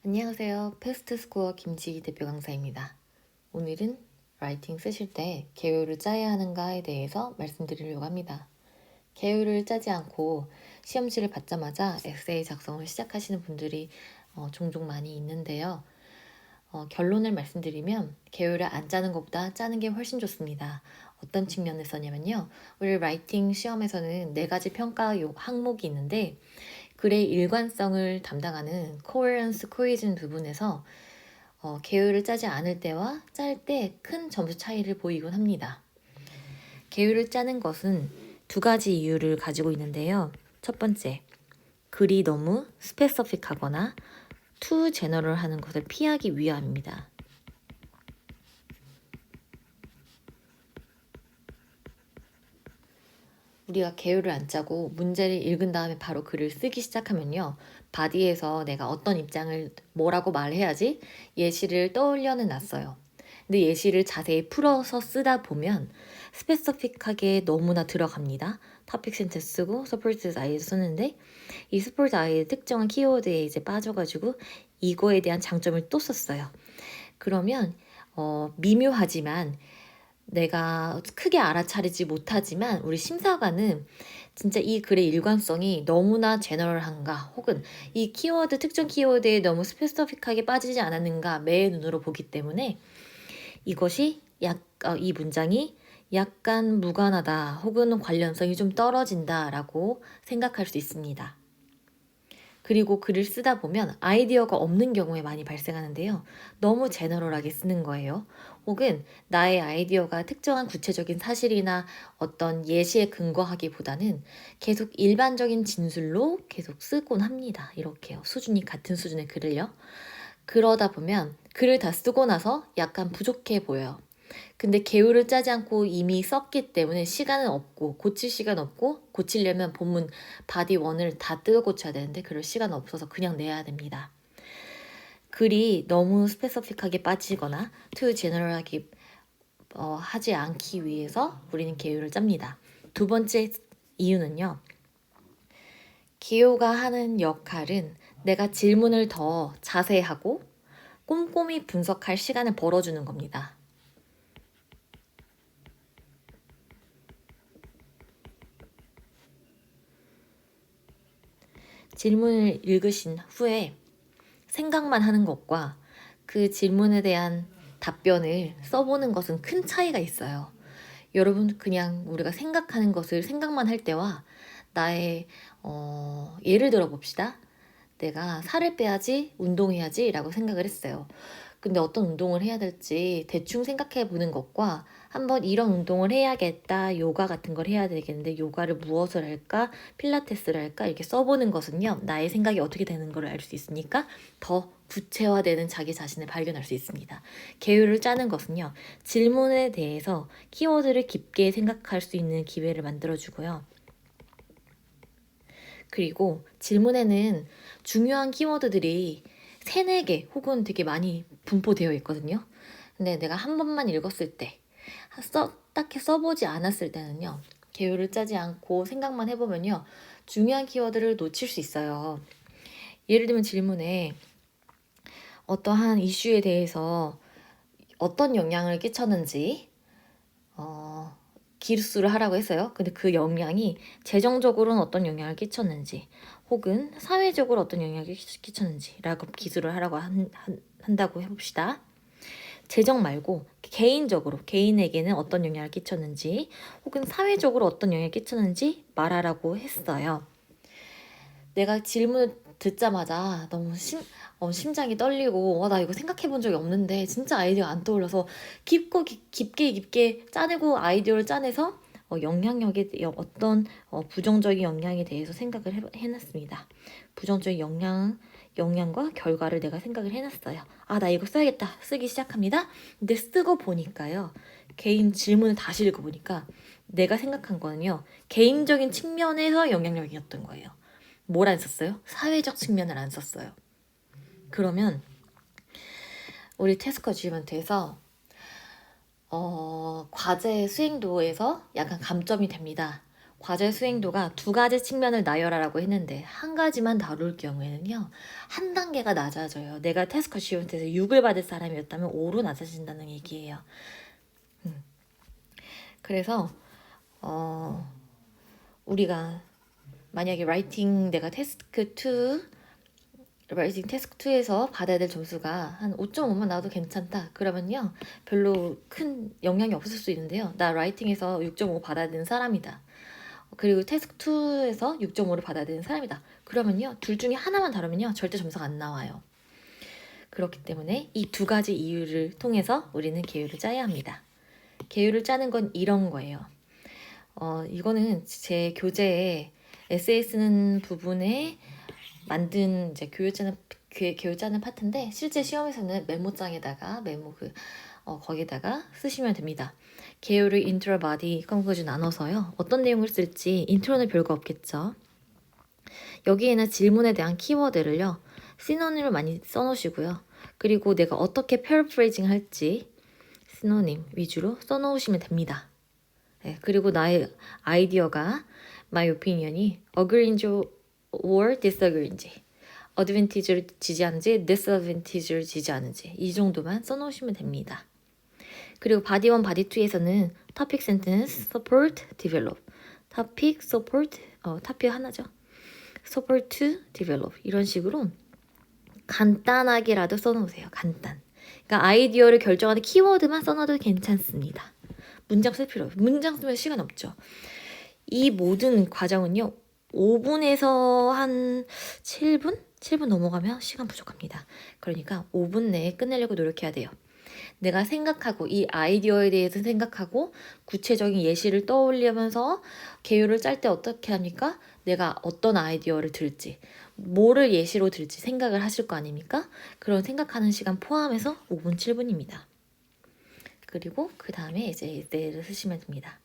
안녕하세요. 패스트스코어 김지희 대표 강사입니다. 오늘은 라이팅 쓰실 때 계율을 짜야 하는가에 대해서 말씀드리려고 합니다. 계율을 짜지 않고 시험지를 받자마자 에세이 작성을 시작하시는 분들이 종종 많이 있는데요. 결론을 말씀드리면 계율을 안 짜는 것보다 짜는 게 훨씬 좋습니다. 어떤 측면에서냐면요. 우리 라이팅 시험에서는 4가지 평가 항목이 있는데 글의 일관성을 담당하는 coherence, cohesion 부분에서 계율을 짜지 않을 때와 짤 때 큰 점수 차이를 보이곤 합니다. 계율을 짜는 것은 2가지 이유를 가지고 있는데요. 첫 번째, 글이 너무 스페시픽하거나 too general 하는 것을 피하기 위함입니다. 우리가 계율을 안 짜고 문제를 읽은 다음에 바로 글을 쓰기 시작하면요. 바디에서 내가 어떤 입장을 뭐라고 말해야지 예시를 떠올려는 놨어요. 근데 예시를 자세히 풀어서 쓰다 보면 스페시픽하게 너무나 들어갑니다. 토픽 센텐스 쓰고 서포트 아이를 쓰는데 이 서포트 아이의 특정한 키워드에 이제 빠져가지고 이거에 대한 장점을 또 썼어요. 그러면 미묘하지만 내가 크게 알아차리지 못하지만 우리 심사관은 진짜 이 글의 일관성이 너무나 제너럴한가 혹은 이 키워드 특정 키워드에 너무 스페시픽하게 빠지지 않았는가 매의 눈으로 보기 때문에 이것이 이 문장이 약간 무관하다 혹은 관련성이 좀 떨어진다 라고 생각할 수 있습니다. 그리고 글을 쓰다 보면 아이디어가 없는 경우에 많이 발생하는데요. 너무 제너럴하게 쓰는 거예요. 혹은 나의 아이디어가 특정한 구체적인 사실이나 어떤 예시에 근거하기보다는 계속 일반적인 진술로 계속 쓰곤 합니다. 이렇게요. 수준이 같은 수준의 글을요. 그러다 보면 글을 다 쓰고 나서 약간 부족해 보여요. 근데 계율을 짜지 않고 이미 썼기 때문에 시간은 없고 고칠 시간 없고 고치려면 본문 바디 원을 다 뜯어 고쳐야 되는데 그럴 시간 없어서 그냥 내야 됩니다. 글이 너무 스페시픽하게 빠지거나 too general하게 하지 않기 위해서 우리는 계율을 짭니다. 2번째 이유는요. 기호가 하는 역할은 내가 질문을 더 자세하고 꼼꼼히 분석할 시간을 벌어주는 겁니다. 질문을 읽으신 후에 생각만 하는 것과 그 질문에 대한 답변을 써보는 것은 큰 차이가 있어요. 여러분 그냥 우리가 생각하는 것을 생각만 할 때와 나의 예를 들어 봅시다. 내가 살을 빼야지 운동해야지 라고 생각을 했어요. 근데 어떤 운동을 해야 될지 대충 생각해 보는 것과 한번 이런 운동을 해야겠다, 요가 같은 걸 해야 되겠는데 요가를 무엇을 할까, 필라테스를 할까 이렇게 써보는 것은요. 나의 생각이 어떻게 되는 걸 알 수 있으니까 더 구체화되는 자기 자신을 발견할 수 있습니다. 계율을 짜는 것은요. 질문에 대해서 키워드를 깊게 생각할 수 있는 기회를 만들어주고요. 그리고 질문에는 중요한 키워드들이 3-4개 혹은 되게 많이 분포되어 있거든요. 근데 내가 한 번만 읽었을 때 딱히 써보지 않았을 때는요. 계율을 짜지 않고 생각만 해보면요. 중요한 키워드를 놓칠 수 있어요. 예를 들면 질문에 어떠한 이슈에 대해서 어떤 영향을 끼쳤는지 기술을 하라고 했어요. 근데 그 영향이 재정적으로는 어떤 영향을 끼쳤는지 혹은 사회적으로 어떤 영향을 끼쳤는지라고 기술을 하라고 한다고 해봅시다. 재정 말고 개인적으로 개인에게는 어떤 영향을 끼쳤는지 혹은 사회적으로 어떤 영향을 끼쳤는지 말하라고 했어요. 내가 질문을 듣자마자 너무 심장이 떨리고 나 이거 생각해 본 적이 없는데 진짜 아이디어 안 떠올라서 깊게 짜내고 아이디어를 짜내서 영향력에 어떤 부정적인 영향에 대해서 생각을 해놨습니다. 부정적인 영향과 결과를 내가 생각을 해놨어요. 나 이거 써야겠다. 쓰기 시작합니다. 근데 쓰고 보니까요. 개인 질문을 다시 읽어보니까 내가 생각한 거는요. 개인적인 측면에서 영향력이었던 거예요. 뭘 안 썼어요? 사회적 측면을 안 썼어요. 그러면 우리 태스커 주임한테서 과제 수행도에서 약간 감점이 됩니다. 과제 수행도가 두 가지 측면을 나열하라고 했는데 한 가지만 다룰 경우에는요. 한 단계가 낮아져요. 내가 태스크 어시먼트에서 6을 받을 사람이었다면 5로 낮아진다는 얘기예요. 그래서 우리가 만약에 라이팅 태스크 2에서 받아야 될 점수가 한 5.5만 나와도 괜찮다. 그러면요. 별로 큰 영향이 없을 수 있는데요. 나 라이팅에서 6.5 받아야 되는 사람이다. 그리고 태스크 2에서 6.5를 받아야 되는 사람이다. 그러면요. 둘 중에 하나만 다르면요. 절대 점수가 안 나와요. 그렇기 때문에 이 두 가지 이유를 통해서 우리는 계율을 짜야 합니다. 계율을 짜는 건 이런 거예요. 이거는 제 교재에 에세이 쓰는 부분에 만든 이제 계율 짜는 파트인데 실제 시험에서는 메모장에다가 거기다가 쓰시면 됩니다. 계율을 인트로, 바디, 컨클루전 나눠서요. 어떤 내용을 쓸지 인트로는 별거 없겠죠. 여기에는 질문에 대한 키워드를요. 시노님을 많이 써놓으시고요. 그리고 내가 어떻게 패러프레이징 할지 시노님 위주로 써놓으시면 됩니다. 네, 그리고 나의 아이디어가 my opinion이 agree인지 or disagree인지 advantage를 지지하는지 disadvantage를 지지하는지 이 정도만 써놓으시면 됩니다. 그리고 바디 1, 바디 2에서는 topic sentence, support, develop topic, support, topic 하나죠. support to develop 이런 식으로 간단하게라도 써놓으세요. 간단. 그러니까 아이디어를 결정하는 키워드만 써놔도 괜찮습니다. 문장 쓸 필요 없어요. 문장 쓰면 시간 없죠. 이 모든 과정은요. 5분에서 한 7분? 7분 넘어가면 시간 부족합니다. 그러니까 5분 내에 끝내려고 노력해야 돼요. 내가 생각하고 이 아이디어에 대해서 생각하고 구체적인 예시를 떠올리면서 계율을 짤 때 어떻게 합니까? 내가 어떤 아이디어를 들지, 뭐를 예시로 들지 생각을 하실 거 아닙니까? 그런 생각하는 시간 포함해서 5분, 7분입니다. 그리고 그 다음에 이제 에세이를 쓰시면 됩니다.